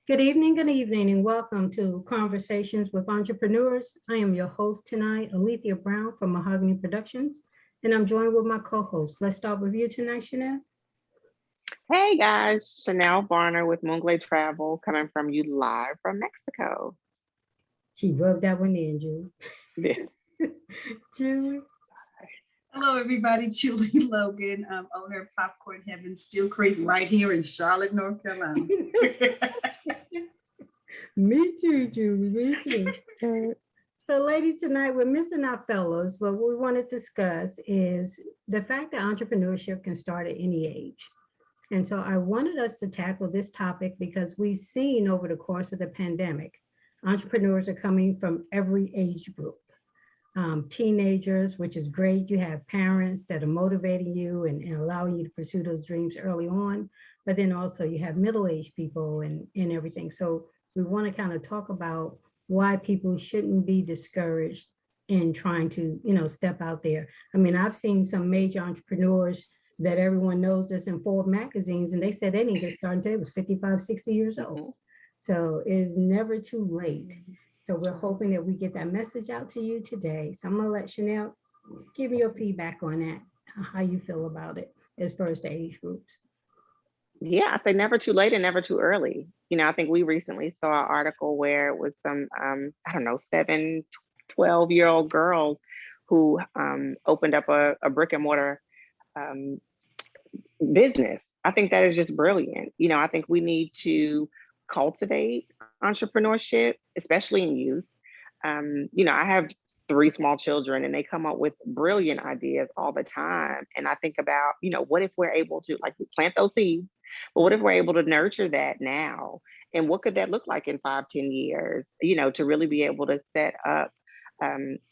Good evening, and welcome to Conversations with Entrepreneurs. I am your host tonight, Alethea Brown from Mahogany Productions, and I'm joined with my co-host. Let's start with you tonight, Chanel. Hey guys, Chanel Varner with Moonglade Travel coming from you live from Mexico. She rubbed that one in, Julie. Yeah. Julie. Hello, everybody. Julie Logan, owner of Popcorn Heaven Steel Creek, right here in Charlotte, North Carolina. Me too, Julie. Me too. So, ladies, tonight we're missing our fellows. What we want to discuss is the fact that entrepreneurship can start at any age. And so I wanted us to tackle this topic because we've seen over the course of the pandemic, entrepreneurs are coming from every age group. Teenagers, which is great. You have parents that are motivating you and allowing you to pursue those dreams early on. But then also you have middle-aged people and everything. So we want to kind of talk about why people shouldn't be discouraged in trying to, step out there. I mean, I've seen some major entrepreneurs that everyone knows that's in Forbes magazines, and they said they need to start until it was 55, 60 years old. So it's never too late. So we're hoping that we get that message out to you today. So I'm gonna let Chanel give you your feedback on that, how you feel about it as far as the age groups. Yeah, I say never too late and never too early. I think we recently saw an article where it was some, 7, 12-year-old girls who opened up a brick and mortar business. I think that is just brilliant. I think we need to cultivate entrepreneurship, especially in youth. I have 3 small children and they come up with brilliant ideas all the time. And I think about, what if we're able to plant those seeds, but what if we're able to nurture that now? And what could that look like in 5, 10 years, to really be able to set up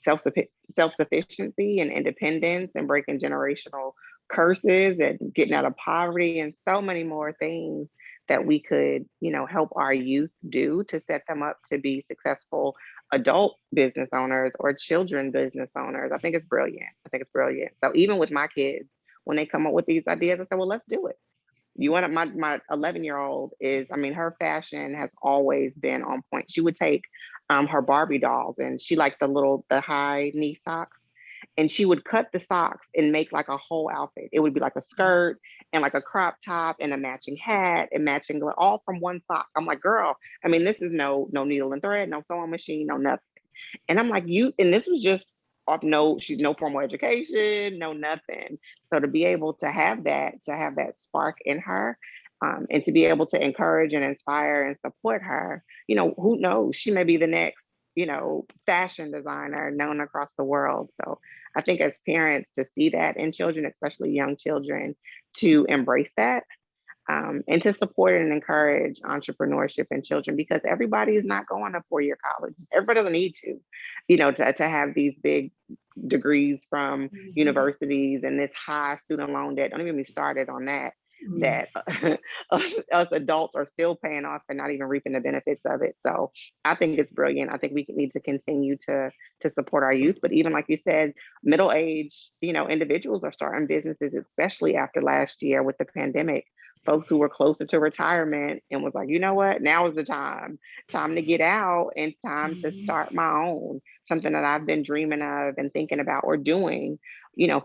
self-sufficiency and independence and breaking generational curses and getting out of poverty and so many more things that we could, help our youth do to set them up to be successful adult business owners or children business owners. I think it's brilliant. So even with my kids, when they come up with these ideas, I say, well, let's do it. You want my 11-year-old her fashion has always been on point. She would take her Barbie dolls and she liked the high knee socks. And she would cut the socks and make like a whole outfit. It would be like a skirt and like a crop top and a matching hat and matching all from one sock. I'm like, girl, this is no needle and thread, no sewing machine, no nothing. And I'm like, and this was just off she's no formal education, no nothing. So to be able to have that spark in her, and to be able to encourage and inspire and support her, who knows, she may be the next fashion designer known across the world. So I think as parents to see that in children, especially young children, to embrace that and to support and encourage entrepreneurship in children, because everybody is not going to 4-year college. Everybody doesn't need to have these big degrees from universities and this high student loan debt. Don't even get me started on that. That us adults are still paying off and not even reaping the benefits of it. So I think it's brilliant. I think we need to continue to support our youth. But even like you said, middle-aged, individuals are starting businesses, especially after last year with the pandemic. Folks who were closer to retirement and was like, you know what, now is the time to get out and time to start my own, something that I've been dreaming of and thinking about or doing,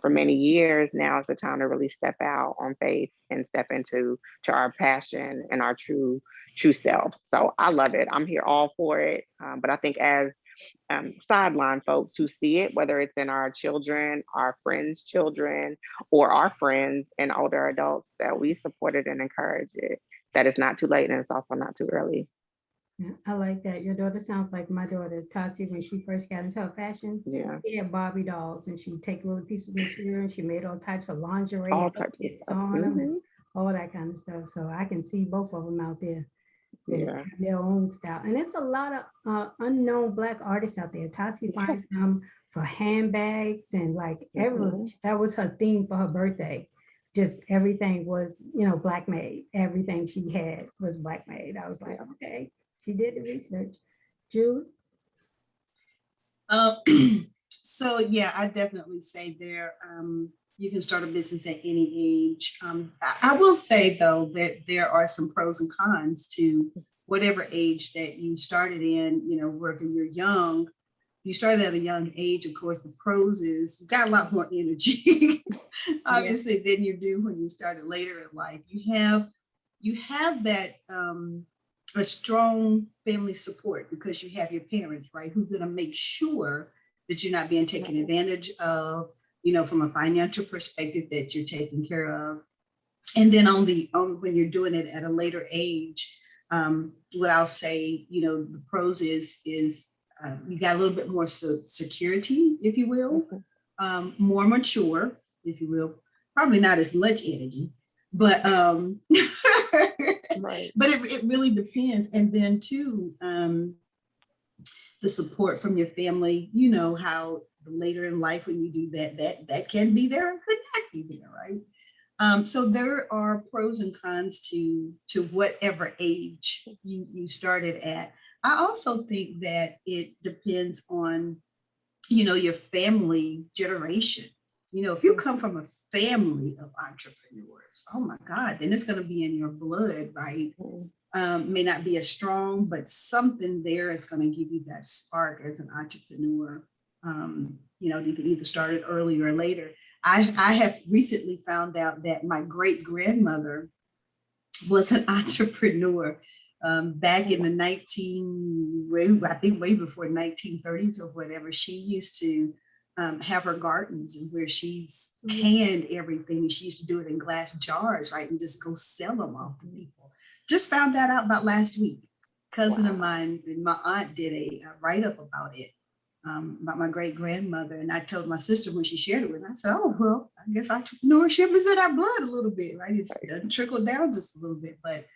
for many years. Now is the time to really step out on faith and step into our passion and our true selves. So I love it. I'm here all for it. But I think as sideline folks who see it, whether it's in our children, our friends' children, or our friends and older adults, that we support it and encourage it, that it's not too late and it's also not too early. Yeah, I like that. Your daughter sounds like my daughter, Tassie, when she first got into her fashion. Yeah. She had Barbie dolls and she'd take little pieces of material and she made all types of lingerie All types on them and all that kind of stuff. So I can see both of them out there. Yeah. Their own style. And it's a lot of unknown Black artists out there. Tassie finds them for handbags and that was her theme for her birthday. Just everything was, Black made. Everything she had was Black made. I was like, okay, she did the research. Julie? So yeah, I definitely say there, you can start a business at any age. I will say though that there are some pros and cons to whatever age that you started in, whether you're young, you started at a young age. Of course, the pros is you've got a lot more energy, obviously, than you do when you started later in life. You have that a strong family support because you have your parents, right? Who's going to make sure that you're not being taken advantage of, from a financial perspective, that you're taken care of. And then when you're doing it at a later age, what I'll say, the pros is you got a little bit more security, if you will, more mature, if you will, probably not as much energy, but Right. but it really depends. And then too, the support from your family, how later in life when you do that can be there and could not be there, right? So there are pros and cons to whatever age you started at. I also think that it depends on, your family generation. If you come from a family of entrepreneurs, oh my God, then it's going to be in your blood, right? May not be as strong, but something there is going to give you that spark as an entrepreneur. To either start it early or later. I have recently found out that my great grandmother was an entrepreneur back in the I think way before 1930s or whatever. She used to have her gardens and where she's canned everything. She used to do it in glass jars, right? And just go sell them off to people. Just found that out about last week. Cousin of mine and my aunt did a write-up about it, about my great grandmother. And I told my sister when she shared it with me, I said, oh, well, I guess entrepreneurship is in our blood a little bit, right? It's trickled down just a little bit. But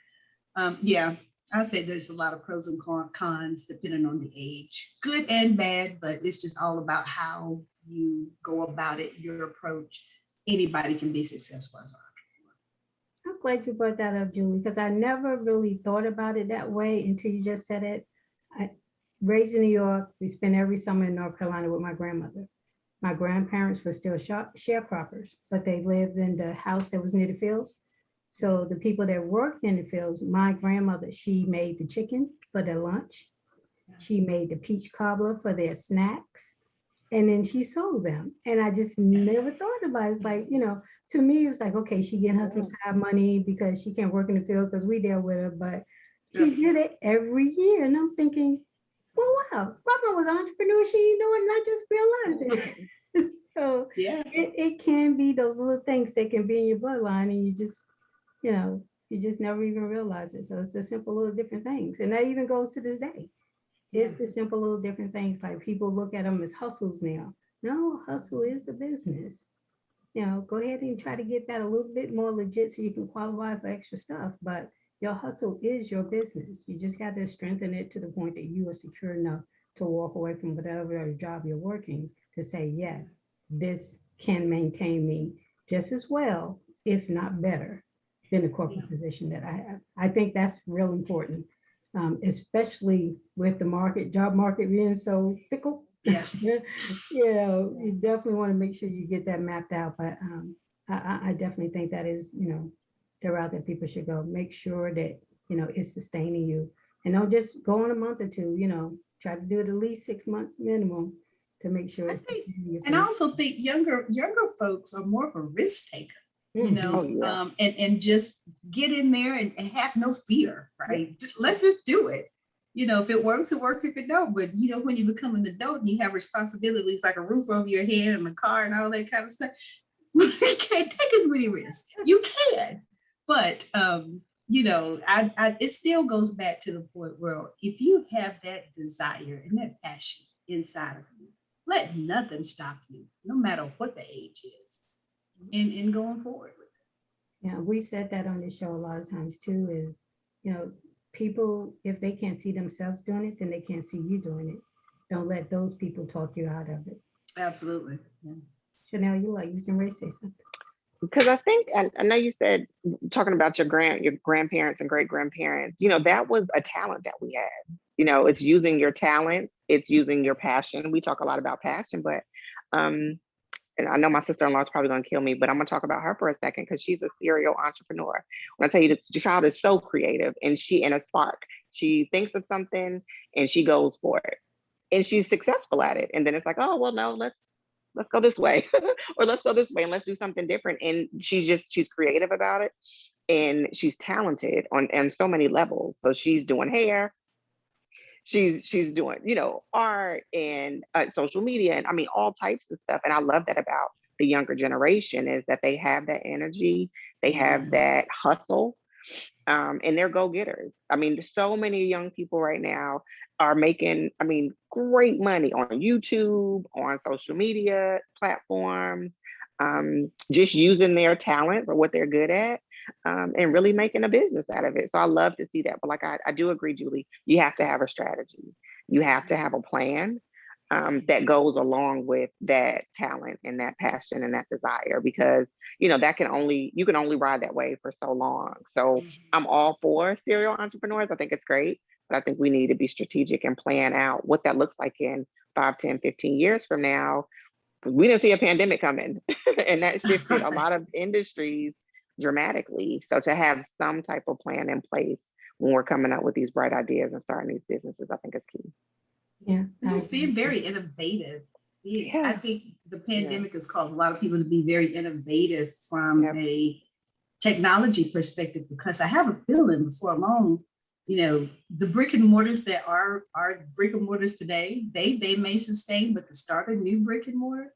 I'd say there's a lot of pros and cons depending on the age, good and bad, but it's just all about how you go about it, your approach. Anybody can be successful as an entrepreneur. I'm glad you brought that up, Julie, because I never really thought about it that way until you just said it. Raised in New York, we spent every summer in North Carolina with my grandmother. My grandparents were still sharecroppers, but they lived in the house that was near the fields. So the people that worked in the fields, my grandmother, she made the chicken for their lunch. She made the peach cobbler for their snacks. And then she sold them. And I just never thought about it. It's like, to me, it was like, okay, she getting her some side money because she can't work in the field because we there with her, but she did it every year. And I'm thinking, well, wow, Grandma was an entrepreneur. She didn't know it, and I just realized it. So it can be those little things that can be in your bloodline, and you just never even realize it. So it's the simple little different things. And that even goes to this day. It's the simple little different things. Like people look at them as hustles now. No, hustle is a business. Go ahead and try to get that a little bit more legit so you can qualify for extra stuff. But your hustle is your business. You just got to strengthen it to the point that you are secure enough to walk away from whatever job you're working to say, yes, this can maintain me just as well, if not better, than the corporate position that I have. I think that's real important, especially with the job market being so fickle. You definitely want to make sure you get that mapped out. But I definitely think that is, the route that people should go. Make sure that, it's sustaining you. And don't just go on a month or two, try to do it at least 6 months minimum to make sure it's and I also think younger folks are more of a risk taker, and just get in there and have no fear, right? Let's just do it. If it works, it works. If it don't, but when you become an adult and you have responsibilities like a roof over your head and a car and all that kind of stuff, you can't take as many risks. You can, but it still goes back to the point where if you have that desire and that passion inside of you, let nothing stop you, no matter what the age is, in going forward with it. Yeah, we said that on the show a lot of times too, is, people, if they can't see themselves doing it, then they can't see you doing it. Don't let those people talk you out of it. Absolutely. Yeah. Chanel, you can really say something. Because I think, I know you said, talking about your grandparents and great grandparents, that was a talent that we had. It's using your talent, it's using your passion. We talk a lot about passion, but and I know my sister-in-law is probably going to kill me, but I'm going to talk about her for a second because she's a serial entrepreneur. When I tell you the child is so creative and a spark, She thinks of something and she goes for it. And she's successful at it. And then it's like, oh, well, no, let's go this way or let's go this way and let's do something different. And she's creative about it. And she's talented on so many levels. So she's doing hair, she's doing, art and social media, and I mean, all types of stuff. And I love that about the younger generation, is that they have that energy, they have that hustle, and they're go-getters. I mean, so many young people right now are making, I mean, great money on YouTube, on social media platforms, just using their talents or what they're good at, and really making a business out of it. So I love to see that. But like, I do agree, Julie, you have to have a strategy. You have to have a plan that goes along with that talent and that passion and that desire, because you can only ride that wave for so long. So I'm all for serial entrepreneurs. I think it's great, but I think we need to be strategic and plan out what that looks like in 5, 10, 15 years from now. We didn't see a pandemic coming and that shifted a lot of industries dramatically. So to have some type of plan in place when we're coming up with these bright ideas and starting these businesses, I think is key. Yeah. Just being very innovative. Yeah. I think the pandemic has caused a lot of people to be very innovative from a technology perspective, because I have a feeling before long, the brick and mortars that are brick and mortars today, they may sustain, but to start a new brick and mortar,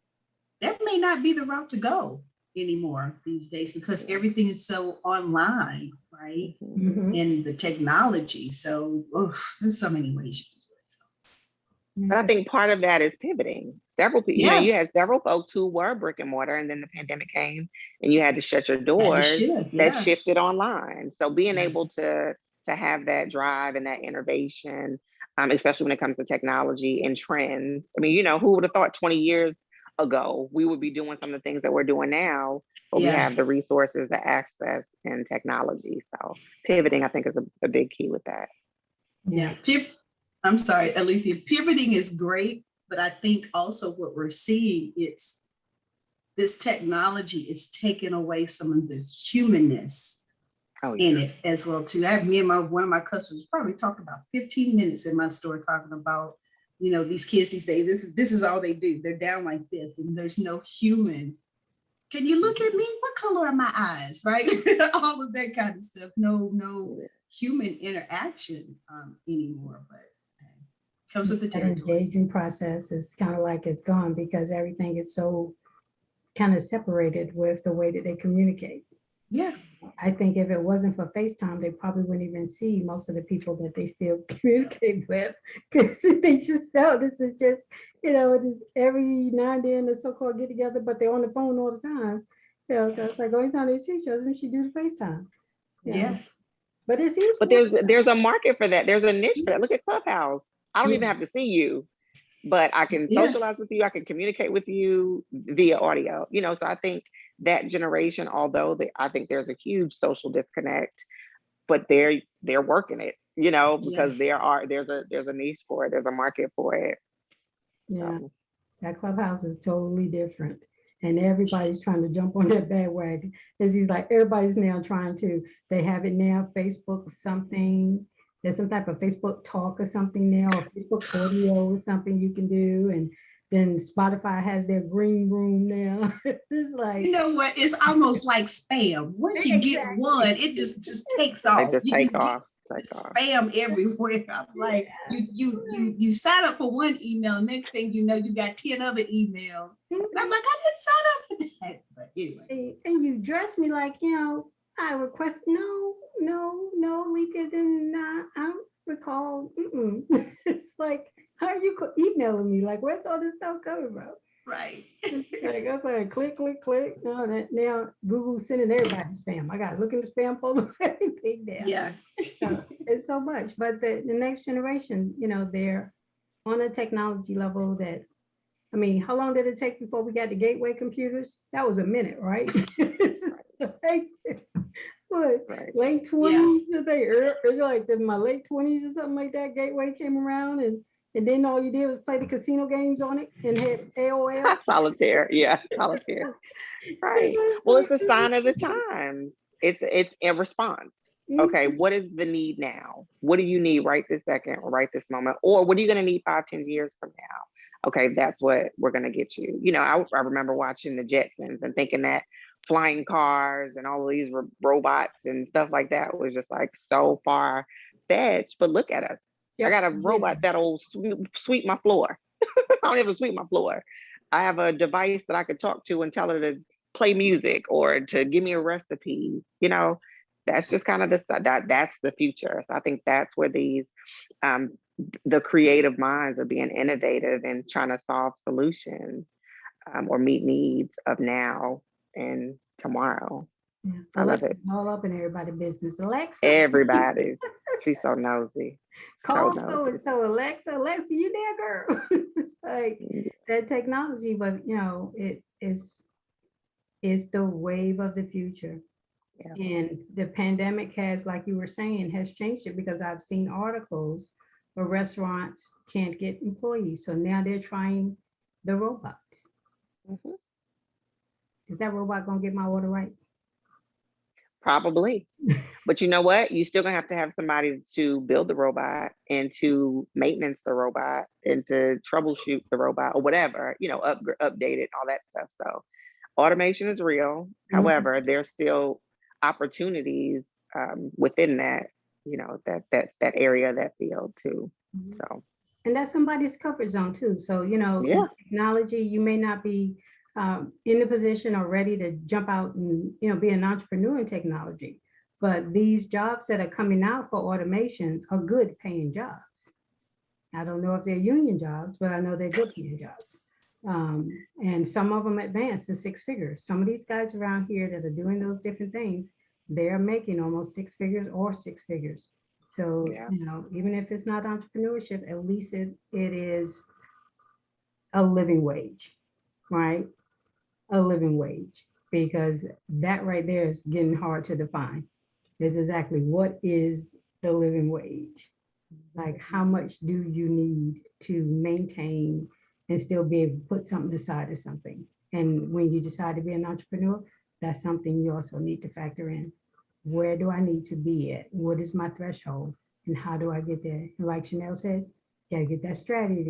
that may not be the route to go anymore these days, because everything is so online, right? Mhm. And the technology. So there's so many ways you can do it. So. But I think part of that is pivoting. Several people, you had several folks who were brick and mortar, and then the pandemic came and you had to shut your doors. That shifted online. So being able to have that drive and that innovation, especially when it comes to technology and trends. I mean, who would have thought 20 years ago we would be doing some of the things that we're doing now, but we have the resources, the access, and technology. So pivoting, I think, is a big key with that. Yeah. I'm sorry, Alethea, pivoting is great, but I think also what we're seeing, it's this technology is taking away some of the humanness in it as well too. I have one of my customers probably talked about 15 minutes in my store talking about, these kids these days, this is all they do. They're down like this and there's no human. Can you look at me? What color are my eyes? Right? All of that kind of stuff. No human interaction anymore, but comes with the territory. That engaging process is kind of like it's gone, because everything is so kind of separated with the way that they communicate. Yeah. I think if it wasn't for FaceTime, they probably wouldn't even see most of the people that they still communicate with, because they just know this is just, just every now and then the so-called get together, but they're on the phone all the time. So it's like the only time they see each other when she do the FaceTime. Yeah. But it seems. But there's a market for that. There's a niche for that. Look at Clubhouse. I don't even have to see you, but I can socialize with you. I can communicate with you via audio. So I think that generation, although I think there's a huge social disconnect, but they're working it, because there's a niche for it. There's a market for it. Yeah, that Clubhouse is totally different. And everybody's trying to jump on that bandwagon. It's like everybody's now they have it now, Facebook something. There's some type of Facebook talk or something now, or Facebook audio or something you can do. And then Spotify has their green room now. It's like, what? It's almost like spam. Once you get one, it just takes off. It just takes off. Spam everywhere. I'm like, you sign up for one email, next thing you know, you got 10 other emails. And I'm like, I didn't sign up for that. But anyway. And you dress me like, I request, no, Lika, then I don't recall. It's like, how are you emailing me? Like, where's all this stuff coming from? Right. Like, I was like, click. No, now Google's sending everybody spam. I got to look in the spam folder. Everything there. Yeah. So it's so much. But the next generation, they're on a technology level that, I mean, how long did it take before we got the gateway computers? That was a minute, right? Late 20s, like in my late 20s or something like that, Gateway came around, and then all you did was play the casino games on it and had AOL. Solitaire. Right. Well, it's a sign of the times. It's a response. Okay, what is the need now? What do you need right this second or right this moment? Or what are you going to need 5, 10 years from now? Okay, that's what we're going to get you. You know, I remember watching the Jetsons and thinking that flying cars and all of these robots and stuff like that was just like so far fetched. But look at us. I got a robot that'll sweep my floor. I don't even sweep my floor. I have a device that I could talk to and tell her to play music or to give me a recipe. You know, that's just kind of that's the future. So I think that's where these the creative minds are being innovative and trying to solve solutions or meet needs of now and tomorrow. Yeah. I love it. All up in everybody's business. Alexa. Everybody's. She's so nosy. Call so and so. Alexa, you there, girl? It's like that technology, but you know, it's the wave of the future. Yeah. And the pandemic has, like you were saying, has changed it, because I've seen articles where restaurants can't get employees. So now they're trying the robots. Mm-hmm. Is that robot gonna get my order right? Probably. But you know what? You still gonna have somebody to build the robot and to maintenance the robot and to troubleshoot the robot or whatever, you know, update it, all that stuff. So automation is real. Mm-hmm. However, there's still opportunities within that, you know, that area, that field too. Mm-hmm. So, and that's somebody's comfort zone too. So, you know, yeah. Technology, you may not be in the position or ready to jump out and, you know, be an entrepreneur in technology. But these jobs that are coming out for automation are good paying jobs. I don't know if they're union jobs, but I know they're good paying jobs. And some of them advance to 6 figures. Some of these guys around here that are doing those different things, they're making almost 6 figures or 6 figures. So, yeah. You know, even if it's not entrepreneurship, at least it is a living wage, right? A living wage, because that right there is getting hard to define. Is exactly what is the living wage? Like, how much do you need to maintain and still be able to put something aside of something? And when you decide to be an entrepreneur, that's something you also need to factor in. Where do I need to be at? What is my threshold? And how do I get there? And like Chanel said, you gotta get that strategy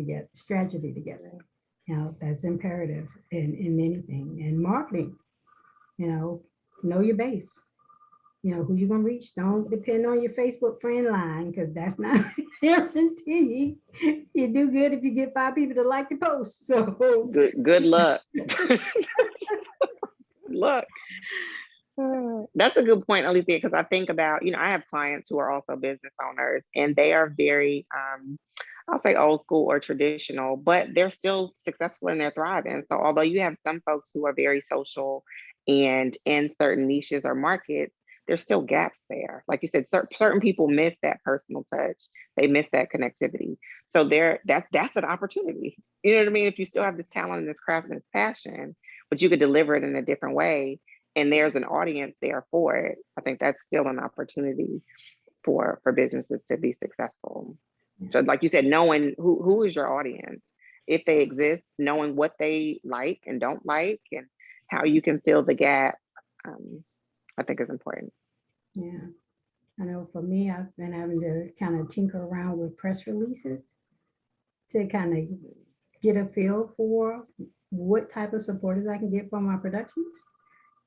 together. You know, that's imperative in anything. And marketing, you know your base. You know, who you're going to reach. Don't depend on your Facebook friend line, because that's not guaranteed. You do good if you get 5 people to like your post. So good luck. Good luck. That's a good point, Alicia, because I think about, you know, I have clients who are also business owners, and they are very, I'll say old school or traditional, but they're still successful and they're thriving. So although you have some folks who are very social and in certain niches or markets, there's still gaps there. Like you said, certain people miss that personal touch. They miss that connectivity. So that's an opportunity. You know what I mean? If you still have this talent and this craft and this passion, but you could deliver it in a different way, and there's an audience there for it, I think that's still an opportunity for businesses to be successful. So like you said, knowing who is your audience, if they exist, knowing what they like and don't like, and how you can fill the gap, I think is important. Yeah, I know for me, I've been having to kind of tinker around with press releases to kind of get a feel for what type of supporters I can get from my productions.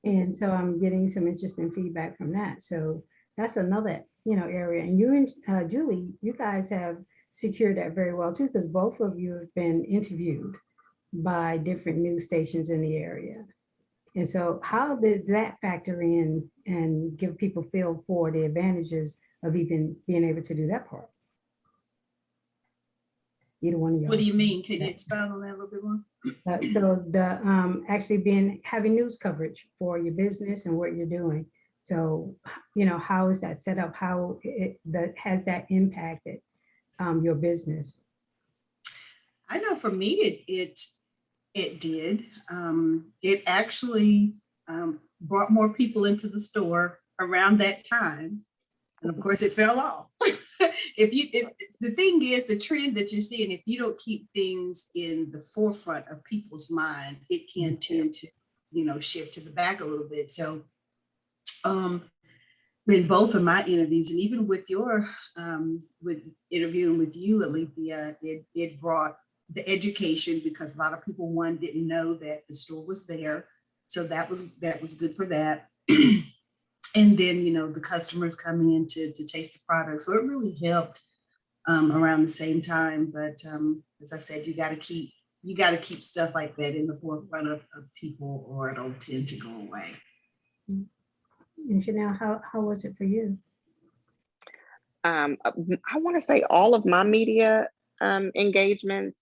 And so I'm getting some interesting feedback from that. So that's another, you know, area. And you and Julie, you guys have secured that very well too, because both of you have been interviewed by different news stations in the area. And so how did that factor in and give people feel for the advantages of even being able to do that part? Either one of y'all. What do you mean? Can you expound on that a little bit more? So the actually having news coverage for your business and what you're doing. So, you know, how is that set up? How has that impacted your business? I know for me, it did. It actually brought more people into the store around that time, and of course, it fell off. The thing is, the trend that you're seeing, if you don't keep things in the forefront of people's mind, it can tend to, you know, shift to the back a little bit. So, in both of my interviews, and even with your with interviewing with you, Alethea, it brought the education, because a lot of people, one, didn't know that the store was there. So that was good for that. And then, the customers coming in to taste the product. So it really helped around the same time. But as I said, you got to keep stuff like that in the forefront of people, or it'll tend to go away. And Chanel, how was it for you? I want to say all of my media engagements,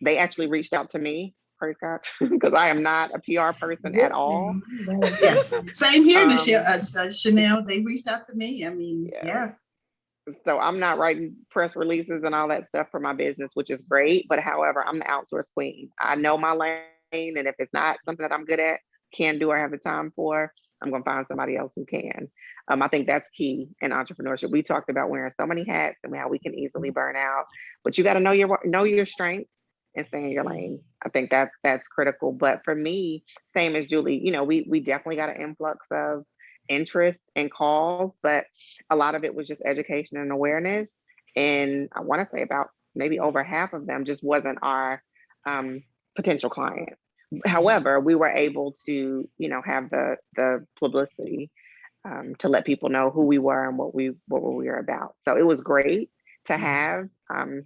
they actually reached out to me, praise God, because I am not a PR person at all. Yeah, same here, Chanel. They reached out to me. I mean, yeah. So I'm not writing press releases and all that stuff for my business, which is great. But however, I'm the outsource queen. I know my lane, and if it's not something that I'm good at, can do, or have the time for, I'm going to find somebody else who can. I think that's key in entrepreneurship. We talked about wearing so many hats and how we can easily burn out, but you got to know your strengths and stay in your lane. I think that's critical. But for me, same as Julie, we definitely got an influx of interest and calls, but a lot of it was just education and awareness. And I want to say about maybe over half of them just wasn't our potential client. However, we were able to, have the publicity to let people know who we were and what we were about. So it was great to have.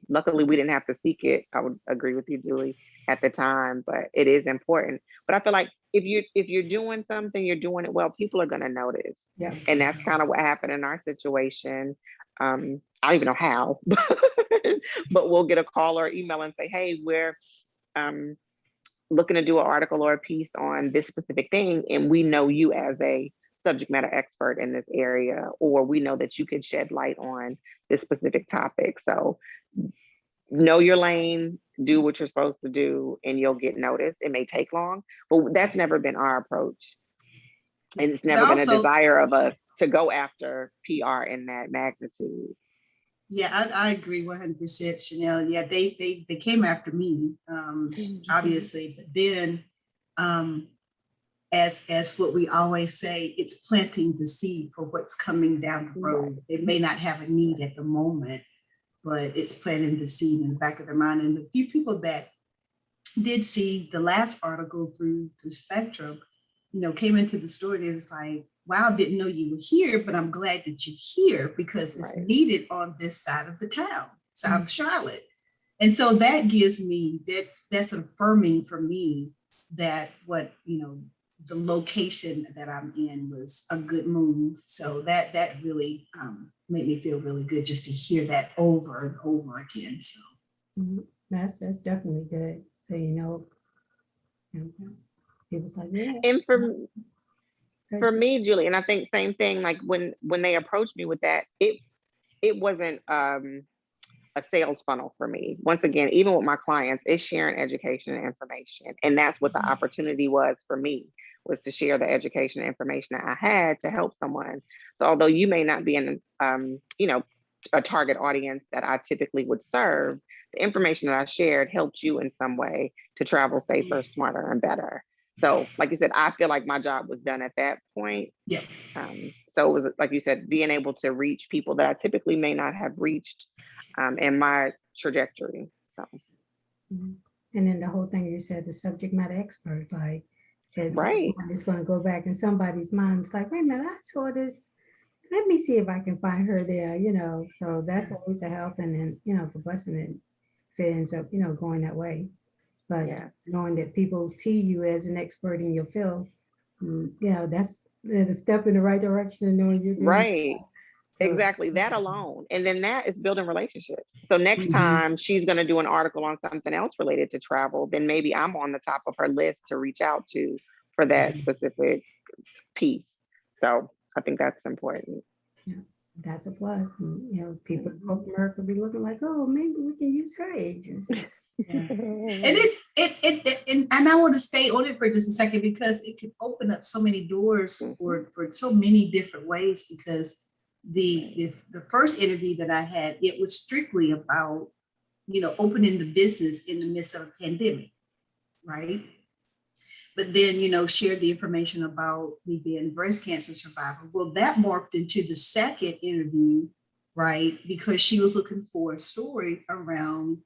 Luckily, we didn't have to seek it. I would agree with you, Julie, at the time, but it is important. But I feel like if you're doing something, you're doing it well, people are going to notice. Yeah. And that's kind of what happened in our situation. I don't even know how, but we'll get a call or email and say, hey, we're looking to do an article or a piece on this specific thing, and we know you as a subject matter expert in this area, or we know that you can shed light on this specific topic. So know your lane, do what you're supposed to do, and you'll get noticed. It may take long, but that's never been our approach. And it's never been a desire of us to go after PR in that magnitude. Yeah, I agree 100%, Chanel. Yeah, they came after me, obviously, but then as what we always say, it's planting the seed for what's coming down the road. They may not have a need at the moment, but it's planting the seed in the back of their mind. And the few people that did see the last article through Spectrum, came into the store, they was like, wow, didn't know you were here, but I'm glad that you're here because it's needed on this side of the town, side of Charlotte. And so that gives me, that's affirming for me that what, the location that I'm in was a good move. So that really made me feel really good just to hear that over and over again. So that's definitely good. So it was like, yeah. And for me, Julie, and I think same thing, like when they approached me with that, it wasn't a sales funnel for me. Once again, even with my clients, it's sharing education and information. And that's what the opportunity was for me, was to share the education and information that I had to help someone. So although you may not be in, a target audience that I typically would serve, the information that I shared helped you in some way to travel safer, smarter, and better. So like you said, I feel like my job was done at that point. Yeah. So it was, like you said, being able to reach people that I typically may not have reached in my trajectory. So. And then the whole thing you said, the subject matter expert, like it's going to go back in somebody's mind. It's like, wait a minute, I saw this. Let me see if I can find her there, So that's always a help, and then, for blessing it, if it ends up, going that way. But knowing that people see you as an expert in your field, that's a step in the right direction, knowing you're doing right. So, exactly, that alone. And then that is building relationships. So next time she's going to do an article on something else related to travel, then maybe I'm on the top of her list to reach out to for that specific piece. So I think that's important. Yeah, that's a plus. And, people in North America be looking like, oh, maybe we can use her agency. Yeah. And I want to stay on it for just a second, because it can open up so many doors for so many different ways. Because the first interview that I had, it was strictly about, opening the business in the midst of a pandemic, right? but then, shared the information about me being a breast cancer survivor. Well, that morphed into the second interview, right? Because she was looking for a story around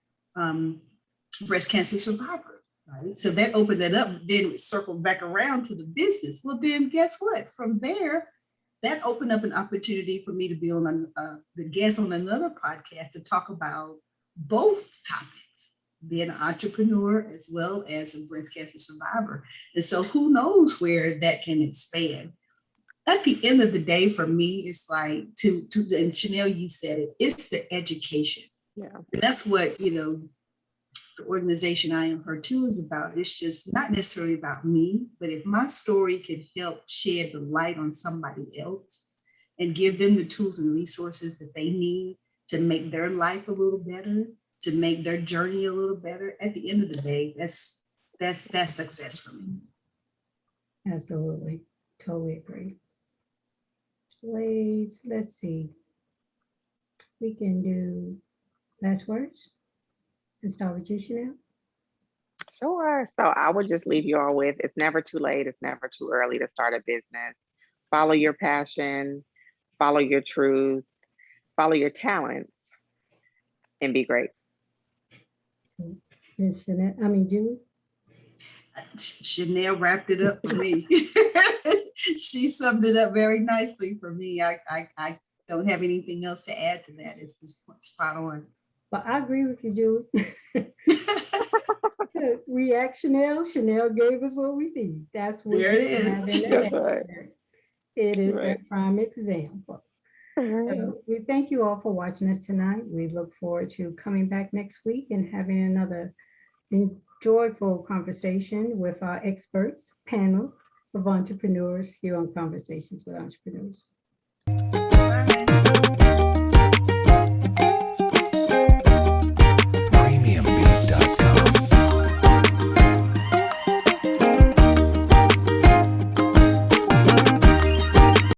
breast cancer survivor, right? So that opened it up. Then it circled back around to the business. Well, then guess what? From there, that opened up an opportunity for me to be on the guest on another podcast to talk about both topics, being an entrepreneur as well as a breast cancer survivor. And so who knows where that can expand. At the end of the day, for me, it's like and Chanel, you said it, it's the education. Yeah. And that's what, the organization I Am Her Too is about. It's just not necessarily about me, but if my story can help shed the light on somebody else and give them the tools and resources that they need to make their life a little better, to make their journey a little better, at the end of the day, that's success for me. Absolutely. Totally agree. Let's see. We can do last words and start with you, Chanel. Sure. So I would just leave you all with, it's never too late. It's never too early to start a business. Follow your passion, follow your truth, follow your talents, and be great. Julie. Chanel wrapped it up for me. She summed it up very nicely for me. I don't have anything else to add to that. It's just spot on. Well, I agree with you, Julie. Chanel gave us what we need. That's what there it is. It is that prime example. So we thank you all for watching us tonight. We look forward to coming back next week and having another enjoyable conversation with our experts, panels of entrepreneurs here on Conversations with Entrepreneurs.